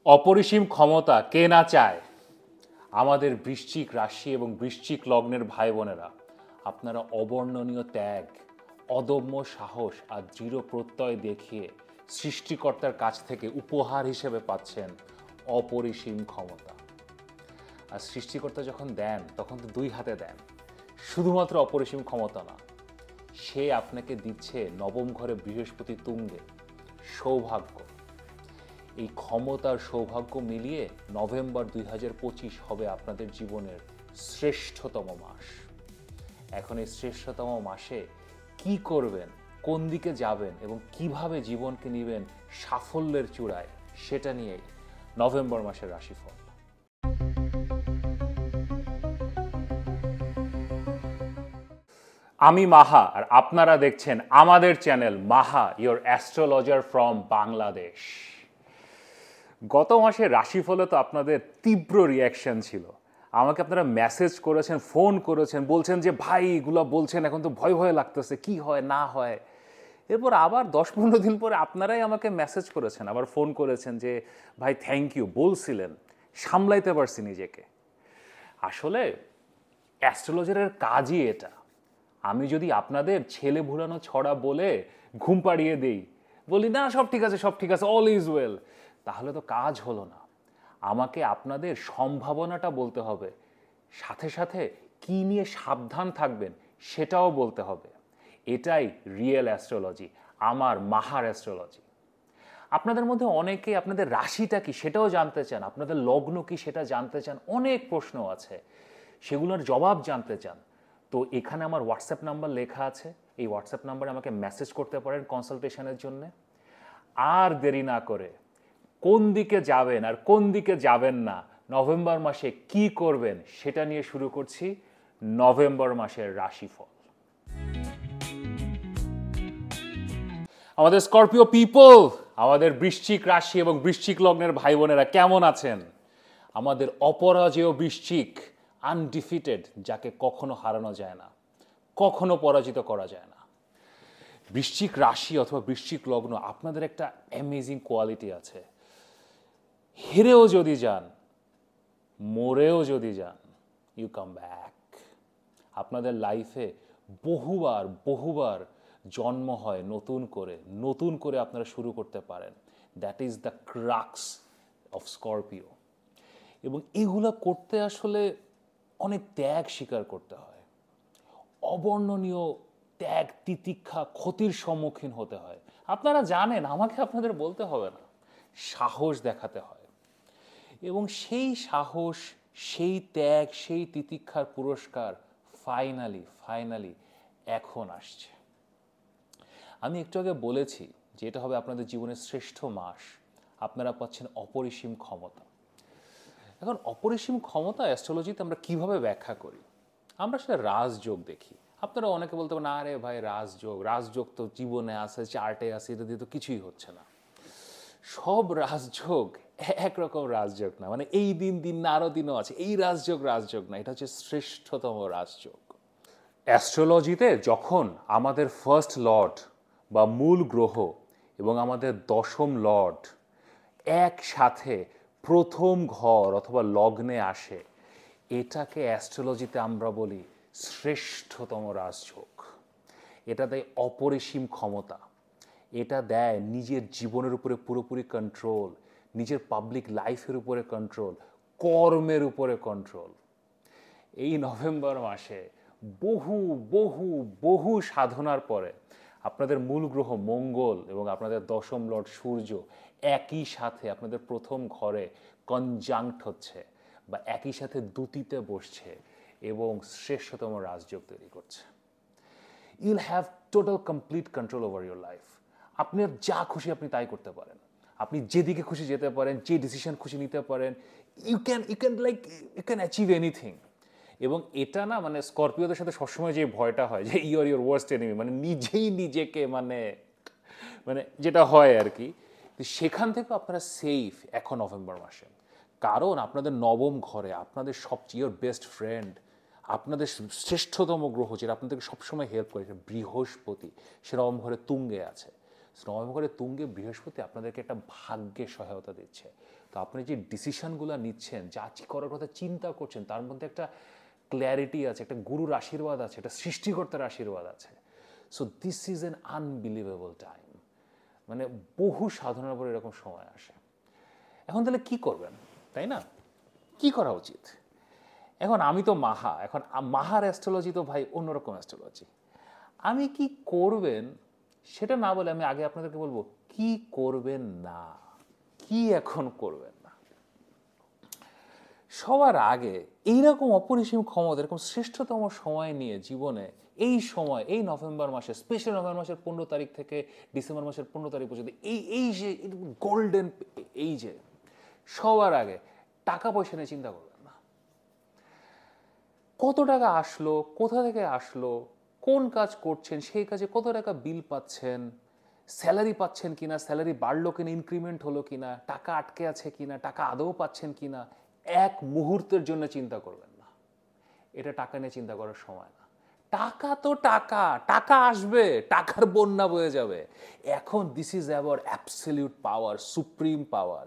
অপরিসীম ক্ষমতা কে না চায়। আমাদের বৃশ্চিক রাশি এবং বৃশ্চিক লগ্নের ভাই বোনেরা, আপনারা অবর্ণনীয় ত্যাগ, অদম্য সাহস আর দৃঢ় প্রত্যয় দেখিয়ে সৃষ্টিকর্তার কাছ থেকে উপহার হিসেবে পাচ্ছেন অপরিসীম ক্ষমতা। আর সৃষ্টিকর্তা যখন দেন তখন তো দুই হাতে দেন, শুধুমাত্র অপরিসীম ক্ষমতা না, সে আপনাকে দিচ্ছে নবম ঘরে বৃহস্পতি তুঙ্গে সৌভাগ্য। এই ক্ষমতার সৌভাগ্য মিলিয়ে নভেম্বর 2025 হবে আপনাদের জীবনের শ্রেষ্ঠতম মাস। এখন এই শ্রেষ্ঠতম মাসে কি করবেন, কোন দিকে যাবেন এবং কিভাবে জীবনকে নেবেন সাফল্যের চূড়ায়, সেটা নিয়েই নভেম্বর মাসের রাশিফল। আমি মাহা, আর আপনারা দেখছেন আমাদের channel Maha, your astrologer from Bangladesh. গত মাসে রাশিফলে তো আপনাদের তীব্র রিয়াকশন ছিল। আমাকে আপনারা মেসেজ করেছেন, ফোন করেছেন, বলছেন যে ভাই এগুলো বলছেন এখন তো ভয় ভয় লাগতেছে, কি হয় না হয়। এরপর আবার 10-15 দিন পরে আপনারাই আমাকে মেসেজ করেছেন, আবার ফোন করেছেন যে ভাই থ্যাংক ইউ, বলছিলেন, সামলাইতে পারছি নিজেকে। আসলে অ্যাস্ট্রোলজারের কাজই এটা। আমি যদি আপনাদের ছেলে ভুলানো ছড়া বলে ঘুম পাড়িয়ে দেই, বলি না সব ঠিক আছে সব ঠিক আছে, অল ইজ ওয়েল, তাহলে তো কাজ হলো না। আমাকে আপনাদের সম্ভাবনাটা বলতে হবে, সাথে সাথে কি নিয়ে সাবধান থাকবেন সেটাও বলতে হবে। এটাই রিয়েল অ্যাস্ট্রোলজি, আমার মাহার অ্যাস্ট্রোলজি। আপনাদের মধ্যে অনেকে আপনাদের রাশিটা কি সেটাও জানতে চান, আপনাদের লগ্ন কি সেটা জানতে চান, অনেক প্রশ্ন আছে, সেগুলোর জবাব জানতে চান। তো এখানে আমার হোয়াটসঅ্যাপ নাম্বার লেখা আছে, এই হোয়াটসঅ্যাপ নাম্বারে আমাকে মেসেজ করতে পারেন কনসালটেশনের জন্য। আর দেরি না করে কোন দিকে যাবেন আর কোন দিকে যাবেন না, নভেম্বর মাসে কি করবেন সেটা নিয়ে শুরু করছি নভেম্বর মাসের রাশিফল। আমাদের স্করপিও পিপল, আমাদের বৃশ্চিক রাশি এবং বৃশ্চিক লগ্নের ভাই বোনেরা কেমন আছেন? আমাদের অপরাজেয় বৃশ্চিক, আনডিফিটেড, যাকে কখনো হারানো যায় না, কখনো পরাজিত করা যায় না। বৃশ্চিক রাশি অথবা বৃশ্চিক লগ্ন, আপনাদের একটা অ্যামেজিং কোয়ালিটি আছে। হেরেও যদি যান, মরেও যদি যান, ইউ কাম ব্যাক। আপনাদের লাইফে বহুবার বহুবার জন্ম হয় নতুন করে, নতুন করে আপনারা শুরু করতে পারেন। That is the crux of Scorpio. এবং এগুলো করতে আসলে অনেক ত্যাগ স্বীকার করতে হয়, অবর্ণনীয় ত্যাগ, তিতিক্ষা, ক্ষতির সম্মুখীন হতে হয়। আপনারা জানেন, আমাকে আপনাদের বলতে হবে না, সাহস দেখাতে হয়। এবং সেই সাহস, সেই ত্যাগ, সেই তিতিক্ষার পুরস্কার ফাইনালি ফাইনালি এখন আসছে। আমি একটু আগে বলেছি যে এটা হবে আপনাদের জীবনের শ্রেষ্ঠ মাস, আপনারা পাচ্ছেন অপরিসীম ক্ষমতা। এখন অপরিসীম ক্ষমতা অ্যাস্ট্রোলজিতে আমরা কিভাবে ব্যাখ্যা করি? আমরা সেটা রাজযোগ দেখি। আপনারা অনেকে বলতে পারেন আরে ভাই রাজযোগ, রাজযোগ তো জীবনে আছে, চার্টে আছে, এটা দিয়ে তো কিছুই হচ্ছে না। সব রাজযোগ একরকম রাজযোগ না, মানে এই দিন দিন না আরও দিনও আছে, এই রাজযোগ রাজযোগ না, এটা হচ্ছে শ্রেষ্ঠতম রাজযোগ। অ্যাস্ট্রোলজিতে যখন আমাদের ফার্স্ট লর্ড বা মূল গ্রহ এবং আমাদের দশম লর্ড একসাথে প্রথম ঘর অথবা লগ্নে আসে, এটাকে অ্যাস্ট্রোলজিতে আমরা বলি শ্রেষ্ঠতম রাজযোগ। এটা দেয় অপরিসীম ক্ষমতা, এটা দেয় নিজের জীবনের উপরে পুরোপুরি কন্ট্রোল, নিজের পাবলিক লাইফের উপরে কন্ট্রোল, কর্মের উপরে কন্ট্রোল। এই নভেম্বর মাসে বহু বহু বহু সাধনার পরে আপনাদের মূল গ্রহ মঙ্গল এবং আপনাদের দশম লর্ড সূর্য একই সাথে আপনাদের প্রথম ঘরে কনজাংক্ট হচ্ছে বা একই সাথে দুতিতে বসছে এবং শ্রেষ্ঠতম রাজযোগ তৈরি করছে। You'll have total complete control over your life. আপনার যা খুশি আপনি তাই করতে পারেন, আপনি যেদিকে খুশি যেতে পারেন, যে ডিসিশন খুশি নিতে পারেন, ইউ ক্যান অ্যাচিভ এনিথিং। এবং এটা না, মানে স্করপিওদের সাথে সবসময় যে ভয়টা হয় যে you are your worst enemy, মানে নিজেই নিজেকে মানে মানে যেটা হয় আর কি, সেখান থেকে আপনারা সেফ এখন নভেম্বর মাসে। কারণ আপনাদের নবম ঘরে আপনাদের সবচেয়ে ইয়োর বেস্ট ফ্রেন্ড, আপনাদের শ্রেষ্ঠতম গ্রহ যেটা আপনাদেরকে সবসময় হেল্প করে, বৃহস্পতি, সে নবম ঘরে তুঙ্গে আছে। নভেম্বরের তুঙ্গে বৃহস্পতি আপনাদেরকে একটা ভাগ্যের সহায়তা দিচ্ছে। তো আপনি যে ডিসিশনগুলো নিচ্ছেন, যা করার কথা চিন্তা করছেন, তার মধ্যে একটা ক্ল্যারিটি আছে, একটা গুরুর আশীর্বাদ আছে, একটা সৃষ্টিকর্তার আশীর্বাদ আছে। So this is an unbelievable time. মানে বহু সাধনার পর এরকম সময় আসে। এখন তাহলে কি করবেন, তাই না? কি করা উচিত? এখন আমি তো মাহা, এখন মাহার অ্যাস্ট্রোলজি তো ভাই অন্যরকম অ্যাস্ট্রোলজি। আমি কি করবেন সেটা না বলে আমি আগে আপনাদেরকে বলবো কি করবেন না, কি এখন করবেন না। সবার আগে এইরকম অপরিসীম ক্ষমতা, এরকম শ্রেষ্ঠতম সময় নিয়ে জীবনে এই সময়, এই নভেম্বর মাসে, স্পেশাল নভেম্বর মাসের 15 তারিখ থেকে ডিসেম্বর মাসের 15 তারিখ পর্যন্ত এই যে গোল্ডেন, এই যে সবার আগে টাকা পয়সা নিয়ে চিন্তা করবেন না। কত টাকা আসলো, কোথা থেকে আসলো, কোন কাজ করছেন, সেই কাজে কত টাকা বিল পাচ্ছেন, স্যালারি পাচ্ছেন কিনা, স্যালারি বাড়লো কিনা, ইনক্রিমেন্ট হলো কিনা, টাকা আটকে আছে কিনা, টাকা আদৌ পাচ্ছেন কিনা, এক মুহূর্তের জন্য চিন্তা করবেন না। এটা টাকা নিয়ে চিন্তা করার সময় না। টাকা তো টাকা, টাকা আসবে, টাকার বন্যা বয়ে যাবে। এখন this is about absolute power, supreme পাওয়ার।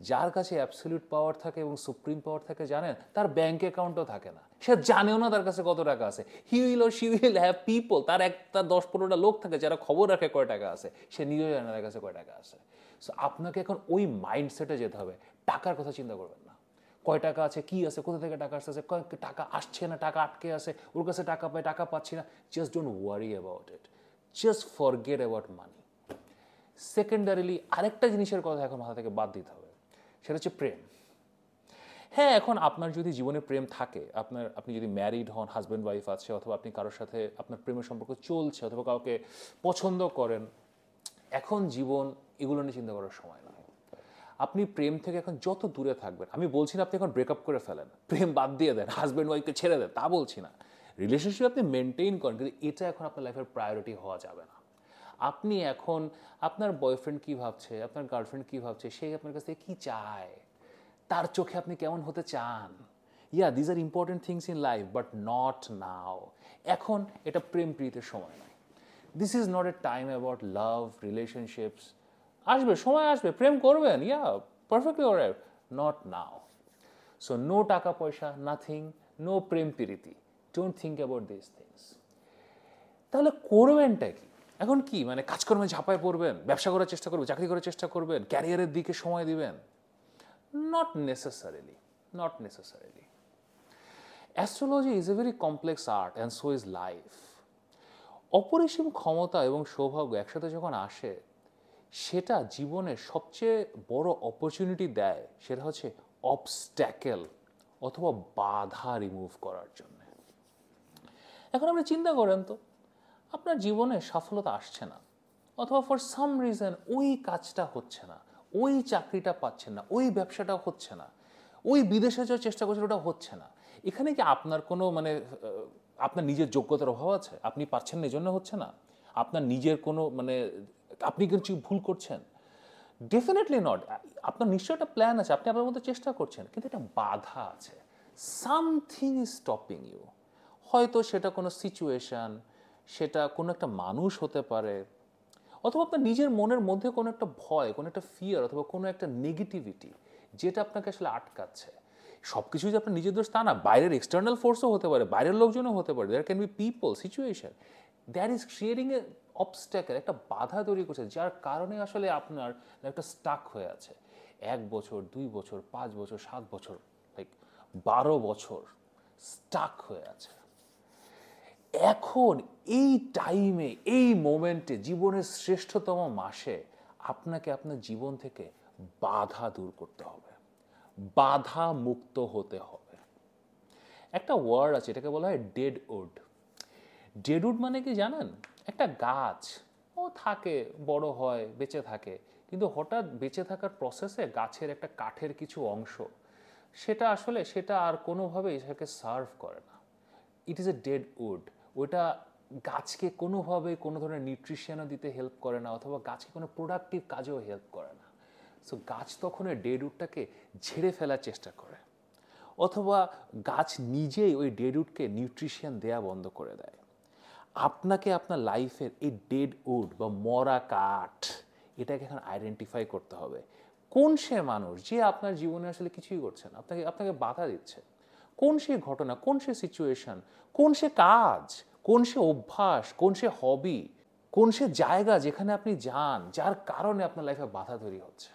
যার কাছে অ্যাবসলিউট পাওয়ার থাকে এবং সুপ্রিম পাওয়ার থাকে, জানেন, তার ব্যাংক অ্যাকাউন্টও থাকে না, সে জানেও না তার কাছে কত টাকা আছে। He will or she will have people, তার একটা 10-15টা লোক থাকে যারা খবর রাখে কয় টাকা আছে, সে নিজেও জানে না তার কাছে কয় টাকা আছে। সো আপনাকে এখন ওই মাইন্ডসেটে যেতে হবে, টাকার কথা চিন্তা করবেন না। কয় টাকা আছে, কি আছে, কোথা থেকে টাকা আসতেছে, টাকা আসছে না, টাকা আটকে আছে, ওর কাছে টাকা পায়, টাকা পাচ্ছি না। Just don't worry about it, just forget about money. Secondarily আরেকটা জিনিসের কথা এখন মাথা থেকে বাদ দিতে হবে, সেটা হচ্ছে প্রেম। হ্যাঁ, এখন আপনার যদি জীবনে প্রেম থাকে, আপনি যদি ম্যারিড হন, হাজব্যান্ড ওয়াইফ আছে, অথবা আপনি কারোর সাথে আপনার প্রেমের সম্পর্ক চলছে, অথবা কাউকে পছন্দ করেন, এখন জীবন এগুলো নিয়ে চিন্তা করার সময় নয়। আপনি প্রেম থেকে এখন যত দূরে থাকবেন, আমি বলছি না আপনি এখন ব্রেকআপ করে ফেলেন, প্রেম বাদ দিয়ে দেন, হাজব্যান্ড ওয়াইফকে ছেড়ে দেন, তা বলছি না। রিলেশনশিপ আপনি মেনটেন করেন, কিন্তু এটা এখন আপনার লাইফের প্রায়োরিটি হওয়া যাবে না। আপনি এখন আপনার বয়ফ্রেন্ড কী ভাবছে, আপনার গার্লফ্রেন্ড কী ভাবছে, সে আপনার কাছ থেকে কী চায়, তার চোখে আপনি কেমন হতে চান, ya these are important things in life, but not now. এখন এটা প্রেম প্রীতির সময় নয়। This is not a time about love, relationships. আসবে, সময় আসবে, প্রেম করবেন, ya perfectly alright, not now. So no টাকা পয়সা, নাথিং, নো প্রেম প্রীতি, don't think about this things. তাহলে করবেনটা কি এখন? কি মানে কাজকর্মে ঝাঁপায় পড়বেন, ব্যবসা করার চেষ্টা করবেন, চাকরি করার চেষ্টা করবেন, ক্যারিয়ারের দিকে সময় দিবেন? Not necessarily. Not necessarily. Astrology is a very complex art and so is life. অপরিসীম ক্ষমতা এবং সৌভাগ্য একসাথে যখন আসে, সেটা জীবনের সবচেয়ে বড় অপরচুনিটি দেয়, সেটা হচ্ছে অবস্ট্যাকেল অথবা বাধা রিমুভ করার জন্য। এখন আপনি চিন্তা করেন তো, আপনার জীবনে সফলতা আসছে না, অথবা ফর সাম রিজন ওই কাজটা হচ্ছে না, ওই চাকরিটা পাচ্ছেন না, ওই ব্যবসাটা হচ্ছে না, ওই বিদেশে যাওয়ার চেষ্টা করছেন, ওটা হচ্ছে না। এখানে কি আপনার কোনো মানে আপনার নিজের যোগ্যতার অভাব আছে? আপনি পাচ্ছেন না এই জন্য হচ্ছে না? আপনার নিজের কোনো মানে আপনি কিছু ভুল করছেন? Definitely not. আপনার নিশ্চয় একটা প্ল্যান আছে, আপনি আপনার মধ্যে চেষ্টা করছেন, কিন্তু একটা বাধা আছে। Something is stopping you. হয়তো সেটা কোনো সিচুয়েশান, সেটা কোনো একটা মানুষ হতে পারে, অথবা আপনার নিজের মনের মধ্যে কোনো একটা ভয়, কোনো একটা ফিয়ার, অথবা কোনো একটা নেগেটিভিটি, যেটা আপনাকে আসলে আটকাচ্ছে। সব কিছুই যে আপনার নিজের দোষ তা না, বাইরের এক্সটার্নাল ফোর্সও হতে পারে, বাইরের লোকজনও হতে পারে। There can be people, situation that is creating a obstacle, একটা বাধা তৈরি করছে, যার কারণে আসলে আপনার একটা স্টাক হয়ে আছে। 1 বছর, 2 বছর, 5 বছর, 7 বছর, লাইক 12 বছর স্টাক হয়ে আছে। এখন এই টাইমে, এই মোমেন্টে, জীবনের শ্রেষ্ঠতম মাসে আপনাকে আপনার জীবন থেকে বাধা দূর করতে হবে, বাধা মুক্ত হতে হবে। একটা ওয়ার্ড আছে, এটাকে বলা হয় ডেড উড। ডেড উড মানে কি জানেন? একটা গাছ, ও থাকে, বড় হয়, বেঁচে থাকে, কিন্তু হঠাৎ বেঁচে থাকার প্রসেসে গাছের একটা কাঠের কিছু অংশ, সেটা আর কোনোভাবেই সেটাকে সার্ভ করে না। It is a dead wood. ওইটা গাছকে কোনোভাবে কোনো ধরনের নিউট্রিশনও দিতে হেল্প করে না, অথবা গাছকে কোনো প্রোডাক্টিভ কাজেও হেল্প করে না। সো গাছ তখন ওই ডেড উডটাকে ঝেড়ে ফেলার চেষ্টা করে, অথবা গাছ নিজেই ওই ডেড উডকে নিউট্রিশন দেয়া বন্ধ করে দেয়। আপনাকে আপনার লাইফের এই ডেড উড বা মরা কাঠ এটাকে এখন আইডেন্টিফাই করতে হবে। কোন সে মানুষ যে আপনার জীবনে আসলে কিছুই করছে না, আপনাকে আপনাকে বাধা দিচ্ছে? কোন সে ঘটনা, কোন সে সিচুয়েশন, কোন সে কাজ, কোন সে অভ্যাস, কোন সে হবি, কোন সে জায়গা যেখানে আপনি যান, যার কারণে আপনার লাইফে বাধা তৈরি হচ্ছে?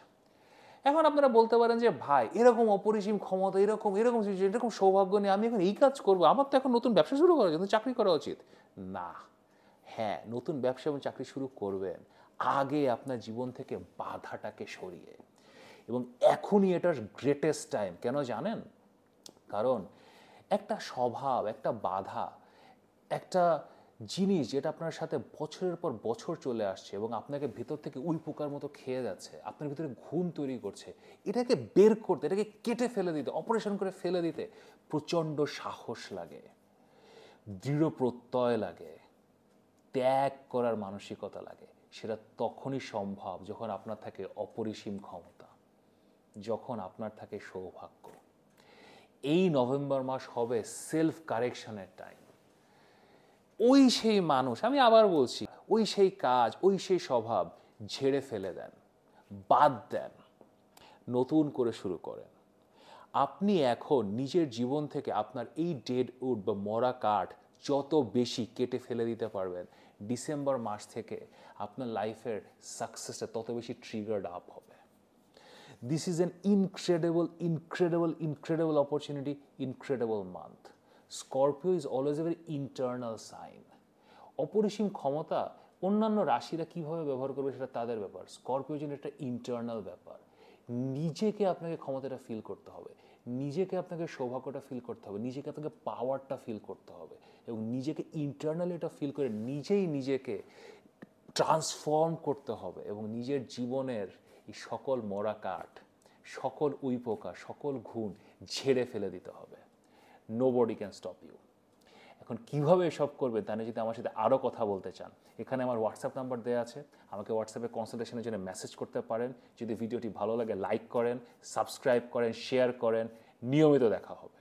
এখন আপনারা বলতে পারেন যে ভাই এরকম অপরিসীম ক্ষমতা, এরকম এরকম situation, এরকম সৌভাগ্য নিয়ে আমি এখন এই কাজ করবো, আমার তো এখন নতুন ব্যবসা শুরু করা উচিত, চাকরি করা উচিত। না, হ্যাঁ নতুন ব্যবসা এবং চাকরি শুরু করবেন, আগে আপনার জীবন থেকে বাধাটাকে সরিয়ে। এবং এখনই এটার গ্রেটেস্ট টাইম। কেন জানেন? কারণ একটা স্বভাব, একটা বাধা, একটা জিনিস যেটা আপনার সাথে বছরের পর বছর চলে আসছে এবং আপনাকে ভেতর থেকে উই পোকার মতো খেয়ে যাচ্ছে, আপনার ভিতরে ঘুম তৈরি করছে, এটাকে বের করতে, এটাকে কেটে ফেলে দিতে, অপারেশন করে ফেলে দিতে প্রচণ্ড সাহস লাগে, দৃঢ় প্রত্যয় লাগে, ত্যাগ করার মানসিকতা লাগে। সেটা তখনই সম্ভব যখন আপনার থাকে অপরিসীম ক্ষমতা, যখন আপনার থাকে সৌভাগ্য। এই নভেম্বর মাস হবে সেলফ কারেকশনের টাইম। ওই সেই মানুষ, আমি আবার বলছি, ওই সেই কাজ, ওই সেই স্বভাব ঝেড়ে ফেলে দেন, বাদ দেন, নতুন করে শুরু করেন। আপনি এখন নিজের জীবন থেকে আপনার এই ডেড উড বা মরা কাঠ যত বেশি কেটে ফেলে দিতে পারবেন, ডিসেম্বর মাস থেকে আপনার লাইফের সাকসেসটা তত বেশি ট্রিগার্ড আপ হবে। This is an incredible opportunity, incredible month. Scorpio is always a very internal sign. অপরিসীম ক্ষমতা অন্যান্য রাশিরা কিভাবে ব্যবহার করবে সেটা তাদের ব্যাপার। স্করপিও জন্য একটা ইন্টারনাল ব্যাপার। নিজেকে আপনাকে ক্ষমতাটা ফিল করতে হবে, নিজেকে আপনাকে সৌভাগ্যটা ফিল করতে হবে, নিজেকে আপনাকে পাওয়ারটা ফিল করতে হবে এবং নিজেকে ইন্টারনালি এটা ফিল করে নিজেই নিজেকে ট্রান্সফর্ম করতে হবে এবং নিজের জীবনের এই সকল মরা কাঠ, সকল উইপোকা, সকল ঘুণ ঝেড়ে ফেলে দিতে হবে। Nobody can stop you. এখন কিভাবে এসব করবেন তা নিয়ে যদি আমার সাথে আরও কথা বলতে চান, এখানে আমার হোয়াটসঅ্যাপ নাম্বার দেওয়া আছে, আমাকে হোয়াটসঅ্যাপে কনসালটেশনের জন্য মেসেজ করতে পারেন। যদি ভিডিওটি ভালো লাগে লাইক করেন, সাবস্ক্রাইব করেন, শেয়ার করেন, নিয়মিত দেখা হবে।